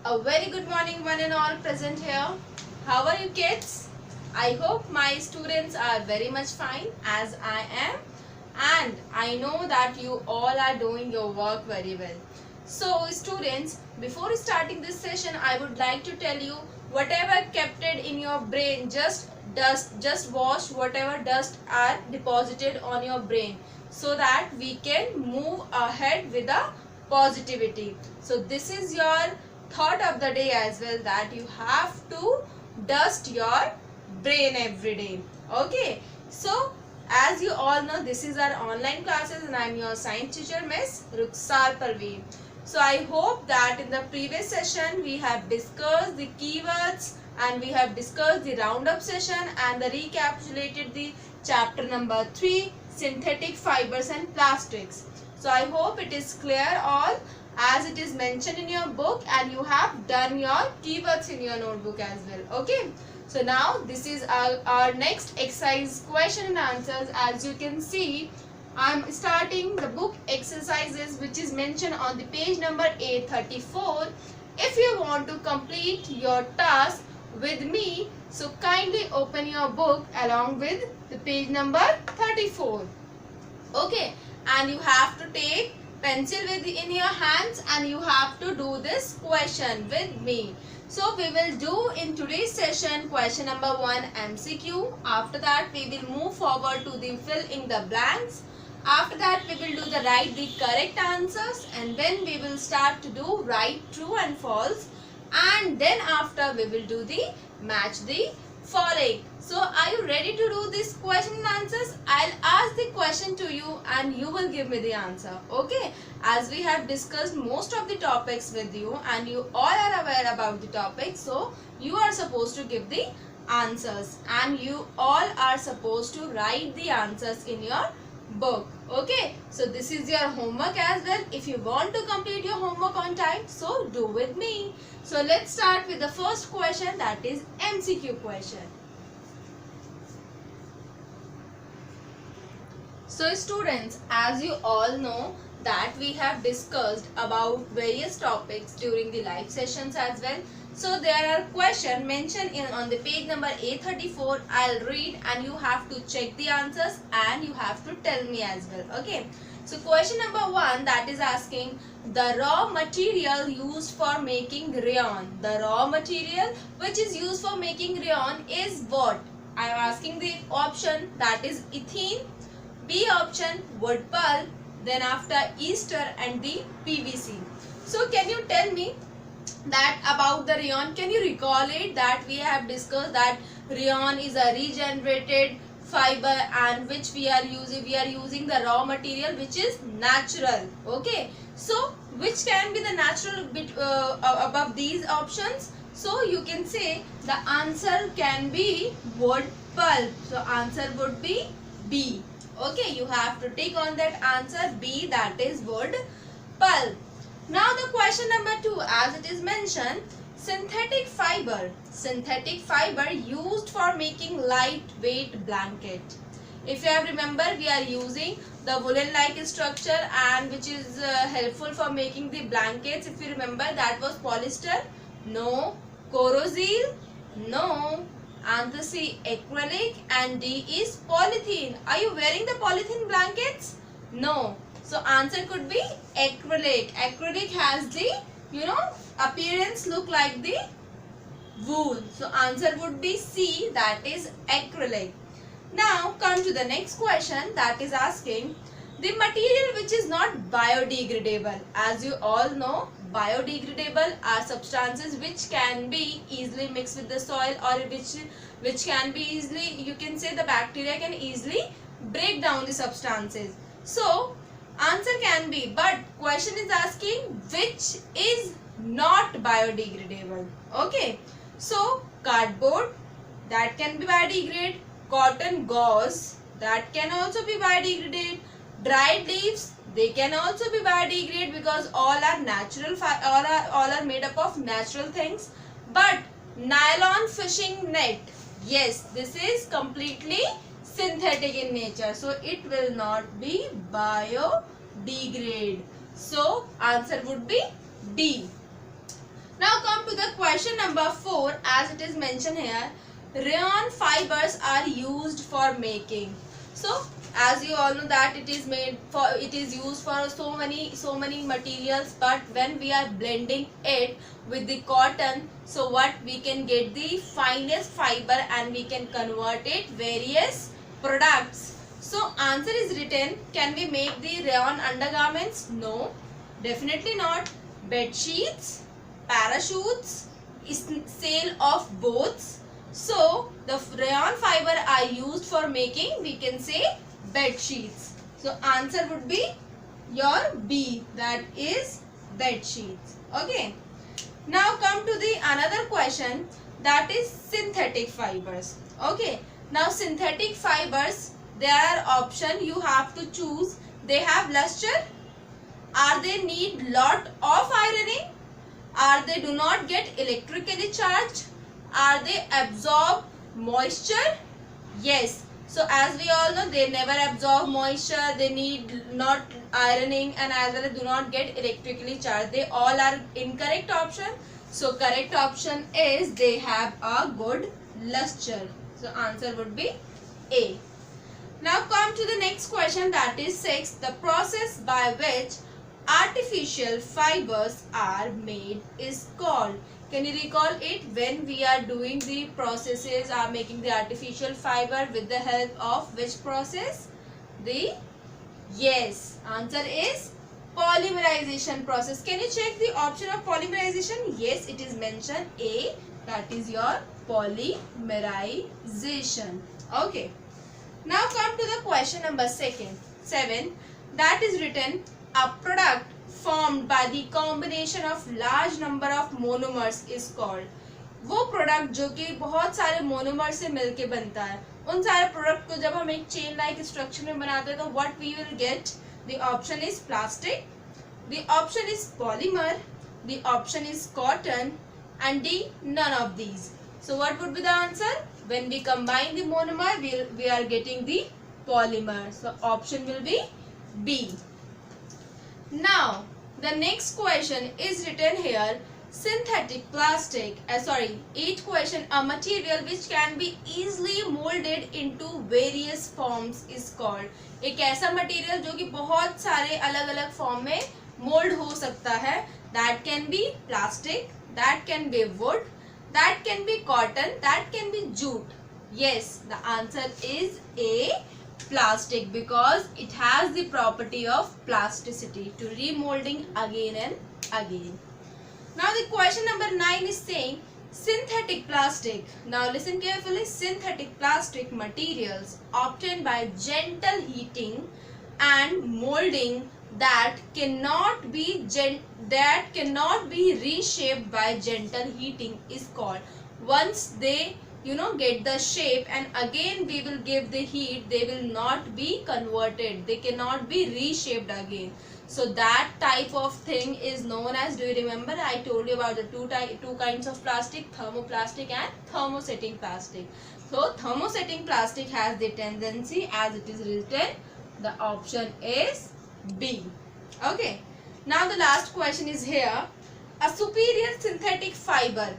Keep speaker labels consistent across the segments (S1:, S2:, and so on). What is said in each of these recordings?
S1: A very good morning, one and all present here. How are you, kids? I hope my students are very much fine as I am, and I know that you all are doing your work very well. So, students, before starting this session, I would like to tell you whatever kept it in your brain, just wash whatever dust are deposited on your brain so that we can move ahead with a positivity. So, this is your thought of the day as well, that you have to dust your brain every day. Okay, so as you all know, this is our online classes and I am your science teacher, Miss Ruksar Parveen. So I hope that in the previous session we have discussed the keywords and we have discussed the roundup session and the recapitulated the chapter number 3, synthetic fibers and plastics. So I hope it is clear all as it is mentioned in your book, and you have done your keywords in your notebook as well. Okay, so now this is our next exercise question and answers. As you can see, I am starting the book exercises which is mentioned on the page number A34. If you want to complete your task with me, so kindly open your book along with the page number 34. Okay, and you have to take pencil in your hands and you have to do this question with me. So we will do in today's session question number 1 MCQ. After that we will move forward to the fill in the blanks. After that we will do the write the correct answers, and then we will start to do write true and false, and then after we will do the match the following. So are you ready to do this question and answers? I'll ask the question to you and you will give me the answer. Okay, as we have discussed most of the topics with you and you all are aware about the topic, so you are supposed to give the answers and you all are supposed to write the answers in your book. Okay, so this is your homework as well. If you want to complete your homework on time, so do with me. So let's start with the first question, that is MCQ question. So students, as you all know that we have discussed about various topics during the live sessions as well. So there are questions mentioned on the page number A34. I'll read and you have to check the answers and you have to tell me as well. Okay. So question number 1, that is asking the raw material used for making rayon. The raw material which is used for making rayon is what? I am asking the option, that is ethene, B option wood pulp, then after ester and the PVC. So can you tell me that about the rayon? Can you recall it that we have discussed that rayon is a regenerated fiber and which we are using the raw material which is natural. Okay, so which can be the natural bit above these options? So you can say the answer can be wood pulp. So answer would be B. Okay, you have to take on that answer B, that is wood pulp. Now the question number 2, as it is mentioned, synthetic fiber. Synthetic fiber used for making lightweight blanket. If you have remember, we are using the woolen like structure and which is helpful for making the blankets. If you remember, that was polyester. No. Corrosil. No. Anthracite acrylic, and D is polythene. Are you wearing the polythene blankets? No. So answer could be acrylic. Acrylic has the, appearance look like the wool. So answer would be C, that is acrylic. Now come to the next question, that is asking the material which is not biodegradable. As you all know, biodegradable are substances which can be easily mixed with the soil, or which can be easily, you can say the bacteria can easily break down the substances. So answer can be, but question is asking which is not biodegradable. Okay, so cardboard, that can be biodegraded, cotton gauze, that can also be biodegraded, dried leaves, they can also be biodegraded because all are natural, all are made up of natural things. But nylon fishing net, yes, this is completely synthetic in nature, so it will not be biodegraded. So answer would be D. Now come to the question number 4. As it is mentioned here, rayon fibers are used for making. So as you all know that it is used for so many materials, but when we are blending it with the cotton, so what we can get the finest fiber and we can convert it various products. So answer is written. Can we make the rayon undergarments? No, definitely not. Bed sheets, parachutes, sail of boats. So the rayon fiber are used for making, we can say, bed sheets. So answer would be your B, that is bed sheets. Okay. Now come to the another question, that is synthetic fibers. Okay. Now synthetic fibers, there are option you have to choose. They have luster. Are they need lot of ironing? Are they do not get electrically charged? Are they absorb moisture? Yes. So as we all know, they never absorb moisture, they need not ironing, and as well as do not get electrically charged. They all are incorrect option. So correct option is they have a good luster. So answer would be A. Now come to the next question, that is 6. The process by which artificial fibers are made is called. Can you recall it? When we are doing the processes, are making the artificial fiber with the help of which process? Yes, answer is polymerization process. Can you check the option of polymerization? Yes, it is mentioned A, that is your polymerization. Okay. Now come to the question number 7. That is written, a product formed by the combination of large number of monomers is called. वो product जो कि बहुत सारे monomer से मिलके बनता है, उन सारे प्रोडक्ट को जब हम एक चेन लाइक स्ट्रक्चर में बनाते हैं तो what we will get? The option is plastic, the option is polymer, the option is cotton, and D none of these. So what would be the answer? When we combine the monomer, we are getting the polymer. So option will be B. Now the next question is written here, synthetic plastic, 8th question, a material which can be easily molded into various forms is called. एक ऐसा material जो कि बहुत सारे अलग अलग form में mould हो सकता है. That can be plastic, that can be wood, that can be cotton, that can be jute. Yes, the answer is A, plastic, because it has the property of plasticity to remolding again and again. Now the question number 9 is saying synthetic plastic. Now listen carefully. Synthetic plastic materials obtained by gentle heating and molding that cannot be reshaped by gentle heating is called. Once they get the shape and again we will give the heat, they will not be converted, they cannot be reshaped again. So that type of thing is known as, do you remember I told you about the two kinds of plastic, thermoplastic and thermosetting plastic. So thermosetting plastic has the tendency, as it is written, the option is B. Okay. Now the last question is here, a superior synthetic fiber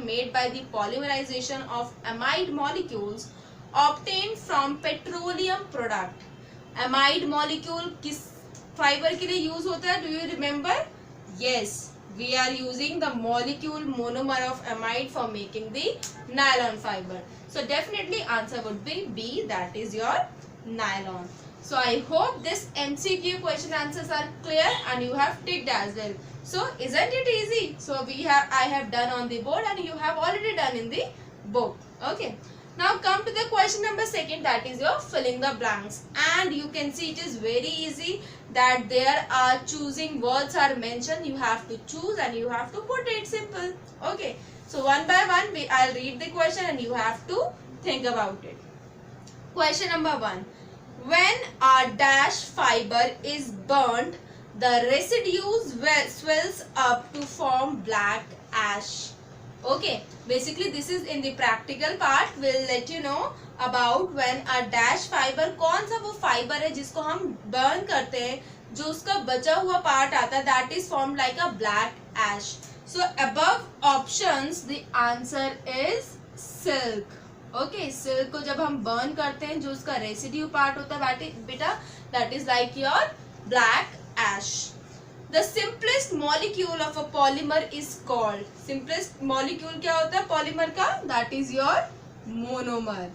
S1: made by the polymerization of amide molecules obtained from petroleum product. Amide molecule किस fibre के लिए use होता है? Do you remember? Yes, we are using the molecule monomer of amide for making the nylon fiber. So definitely answer would be B, that is your nylon. So I hope this MCQ question answers are clear and you have ticked as well. So isn't it easy? So I have done on the board and you have already done in the book. Okay. Now come to the question number 2, that is your filling the blanks, and you can see it is very easy, that there are choosing words are mentioned, you have to choose and you have to put it simple. Okay, so one by one I'll read the question and you have to think about it. Question number 1, when a dash fiber is burnt, the residues swells up to form black ash. Okay, basically this is in the practical part. We'll let you know about when a dash fiber, कौन सा वो fiber है जिसको हम burn करते हैं जो उसका बचा हुआ पार्ट आता है that is form like a black ash. So above options the answer is silk. Okay, silk को जब हम बर्न करते हैं जो उसका रेसिड्यू पार्ट होता है बेटा that is like your black ash. The simplest molecule of a polymer is called. Simplest molecule क्या होता है पॉलीमर का? That is your monomer.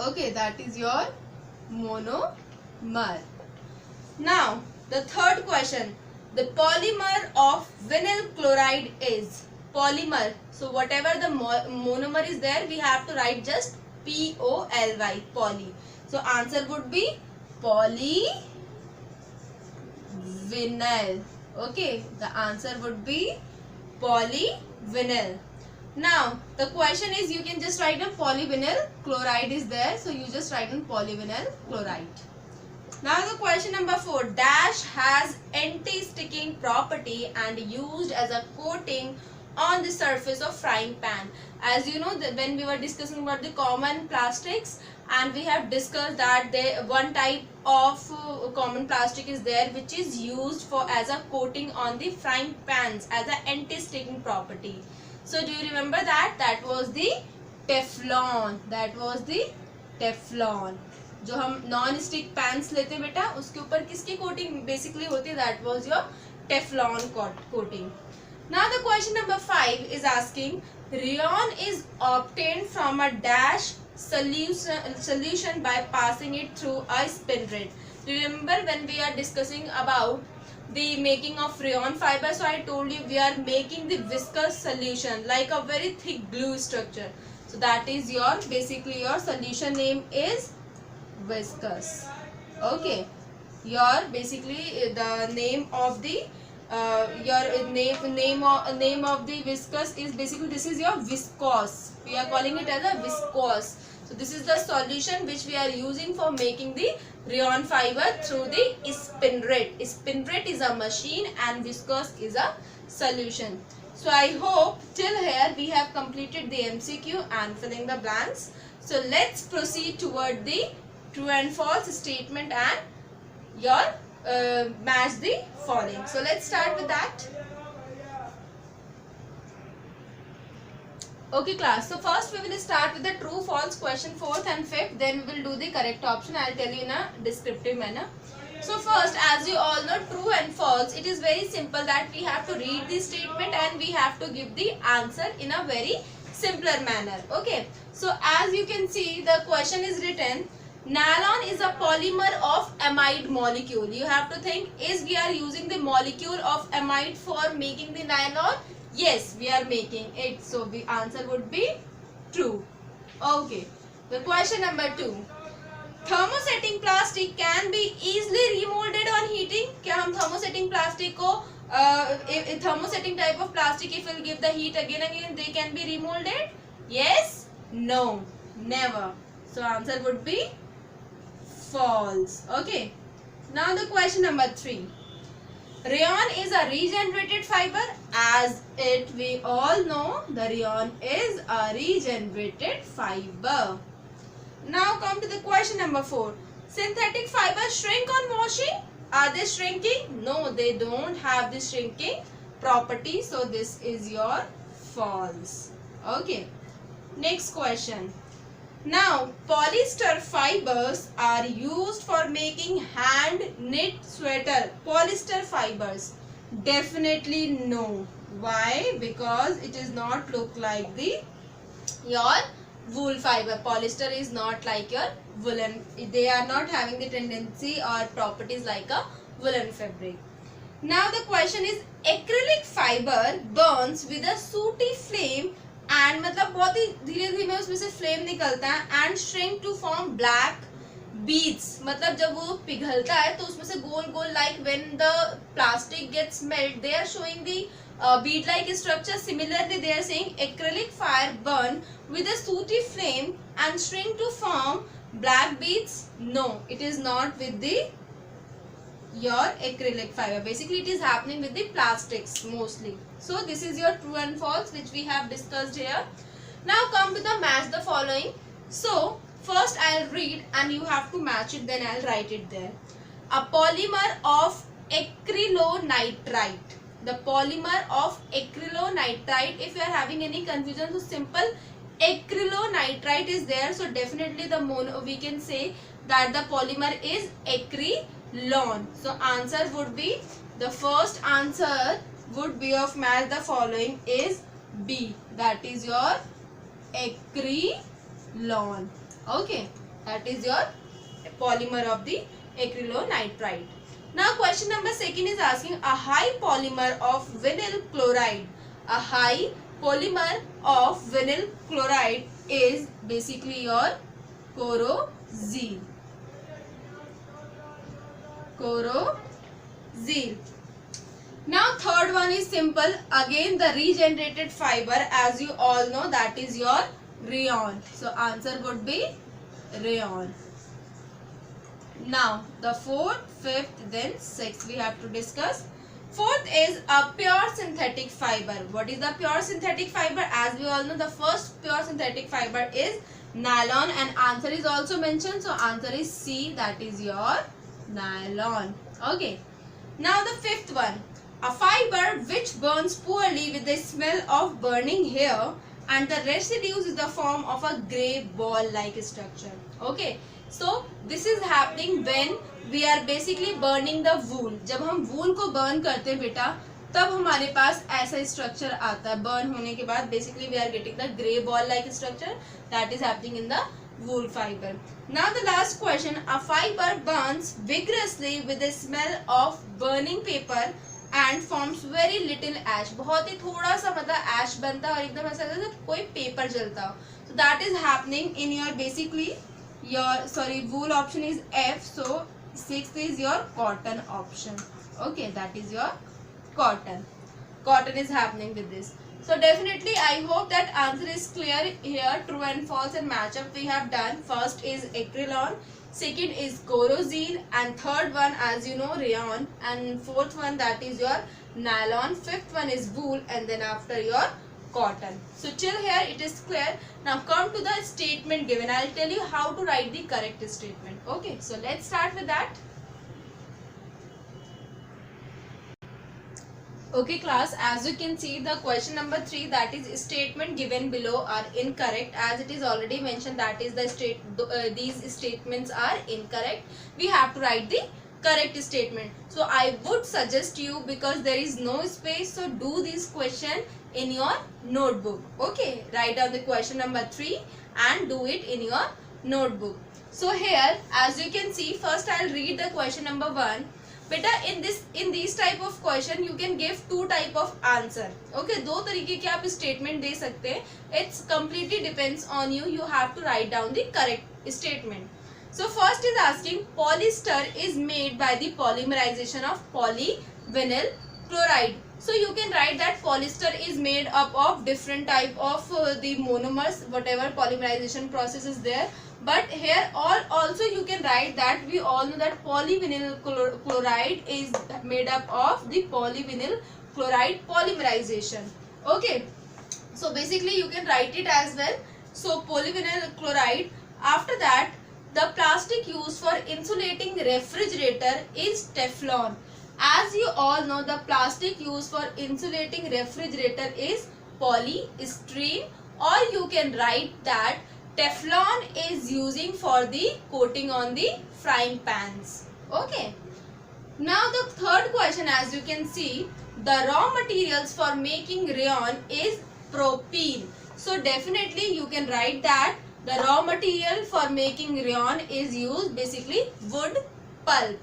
S1: Okay, that is your monomer. Now the third question, the polymer of vinyl chloride is polymer. So whatever the monomer is there, we have to write just POLY, poly. So answer would be polyvinyl. Okay, the answer would be polyvinyl. Now the question is, you can just write a polyvinyl chloride is there, so you just write on polyvinyl chloride. Now the question number 4, dash has anti-sticking property and used as a coating on the surface of frying pan. As you know that when we were discussing about the common plastics, and we have discussed that one type of common plastic is there which is used for as a coating on the frying pans as a anti-sticking property. So do you remember that? That was the Teflon. That was the Teflon. जो हम non stick पैंस लेते हैं बेटा, उसके ऊपर किसकी coating basically होती है? That was your Teflon coating. Now the question number 5 is asking, rayon is obtained from a dash solution by passing it through a spinrate. Remember when we are discussing about the making of rayon fiber, so I told you we are making the viscous solution like a very thick glue structure. So that is your basically your solution name is viscous. Okay, your basically the name of the your name of the viscous is basically this is your viscose. We are calling it as a viscose. So this is the solution which we are using for making the rayon fiber through the spinrate. Spinrate is a machine and viscose is a solution. So I hope till here we have completed the MCQ and filling the blanks. So let's proceed toward the true and false statement and your match the following. So let's start with that. Okay class, so first we will start with the true false question 4th and 5th, then we will do the correct option. I'll tell you in a descriptive manner. So first, as you all know, true and false, it is very simple that we have to read the statement and we have to give the answer in a very simpler manner. Okay, so as you can see, the question is written, nylon is a polymer of amide molecule. You have to think, is we are using the molecule of amide for making the nylon? Yes, we are making it. So the answer would be true. Okay, the question number 2, thermosetting plastic can be easily remolded on heating. क्या हम thermosetting plastic को thermosetting type of plastic, if we'll give the heat again they can be remolded? Yes, no, never. So answer would be false. Okay, now the question number 3, rayon is a regenerated fiber. As it we all know, the rayon is a regenerated fiber. Now come to the question number 4, synthetic fibers shrink on washing. Are they shrinking? No, they don't have the shrinking property, so this is your false. Okay, next question. Now polyester fibers are used for making hand knit sweater. Polyester fibers, definitely no. Why? Because it is not look like the your wool fiber. Polyester is not like your woolen. They are not having the tendency or properties like a woolen fabric. Now the question is, acrylic fiber burns with a sooty flame and मतलब बहुत ही धीरे धीरे उसमें से flame निकलता है and shrink to form black beads. मतलब जब वो पिघलता है तो उसमें से गोल गोल like when the plastic gets melt, they are showing the bead like structure. Similarly they are saying acrylic fire burn with a sooty flame and shrink to form black beads. No, it is not with the your acrylic fiber. Basically it is happening with the plastics mostly. So this is your true and false which we have discussed here. Now come to the match the following. So first I'll read and you have to match it, then I'll write it there. A polymer of acrylonitride. The polymer of acrylonitride. If you are having any confusion, so simple acrylonitride is there. So definitely we can say that the polymer is acrylon. So answer would be, the first answer would be of match the following is B. That is your acrylon. Okay, that is your polymer of the acrylonitride. Now question number second is asking a high polymer of vinyl chloride. A high polymer of vinyl chloride is basically your corrosive. Corrosive. Now third one is simple. Again the regenerated fiber, as you all know, that is your rayon. So answer would be rayon. Now the fourth, fifth, then sixth we have to discuss. Fourth is a pure synthetic fiber. What is the pure synthetic fiber? As we all know, the first pure synthetic fiber is nylon, and answer is also mentioned. So answer is C, that is your nylon. Okay. Now the fifth one, a fiber which burns poorly with the smell of burning hair and the residues is the form of a grey ball like structure. Okay. So this is happening when we are basically burning the wool. जब हम wool को burn करते हैं बेटा, तब हमारे पास ऐसा structure आता है. Burn होने के बाद basically we are getting the grey ball like structure that is happening in the wool fiber. Now the last question, a fiber burns vigorously with the smell of burning paper and forms very little ash. बहुत ही थोड़ा सा मतलब ash बनता है और एकदम ऐसा लगता है कोई paper जलता हो. So that is happening in your basically your wool option is F. So sixth is your cotton option. Okay, that is your cotton. Cotton is happening with this. So definitely I hope that answer is clear here. True and false and matchup we have done. First is acrylon, second is corrosive, and third one, as you know, rayon, and fourth one, that is your nylon, fifth one is wool, and then after your cotton. So till here it is clear. Now come to the statement given. I will tell you how to write the correct statement. Okay, so let's start with that. Okay class, as you can see, the question number 3, that is statement given below are incorrect. As it is already mentioned, that is the these statements are incorrect. We have to write the correct statement. So I would suggest you, because there is no space, so do this question in your notebook. Okay, write down the question number 3 and do it in your notebook. So here, as you can see, first I'll read the question number 1. बेटा in these type of question you can give two type of answer. Okay, दो तरीके के आप statement दे सकते हैं. It's completely depends on you. You have to write down the correct statement. So first is asking, polyester is made by the polymerization of polyvinyl chloride. So you can write that polyester is made up of different type of the monomers, whatever polymerization process is there. But here also you can write that we all know that polyvinyl chloride is made up of the polyvinyl chloride polymerization. Okay, so basically you can write it as well. So polyvinyl chloride. After that, the plastic used for insulating refrigerator is Teflon. As you all know, the plastic used for insulating refrigerator is polystyrene, or you can write that Teflon is using for the coating on the frying pans. Okay. Now the third question, as you can see, the raw materials for making rayon is propene. So definitely you can write that the raw material for making rayon is used basically wood pulp.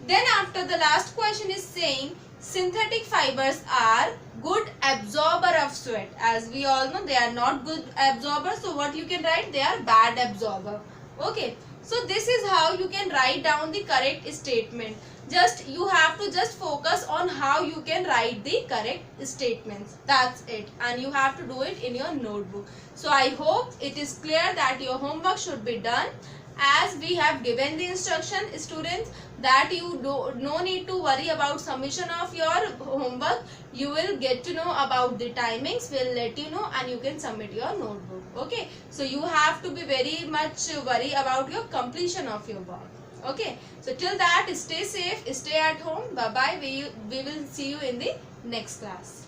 S1: Then after, the last question is saying synthetic fibers are good absorber of sweat. As we all know, they are not good absorbers. So what you can write? They are bad absorber. Okay. So this is how you can write down the correct statement. Just you have to just focus on how you can write the correct statements. That's it. And you have to do it in your notebook. So I hope it is clear that your homework should be done. As we have given the instruction, students, that you no need to worry about submission of your homework. You will get to know about the timings. We'll let you know and you can submit your notebook. Okay. So you have to be very much worry about your completion of your work. Okay, so till that, stay safe, stay at home. Bye bye. We will see you in the next class.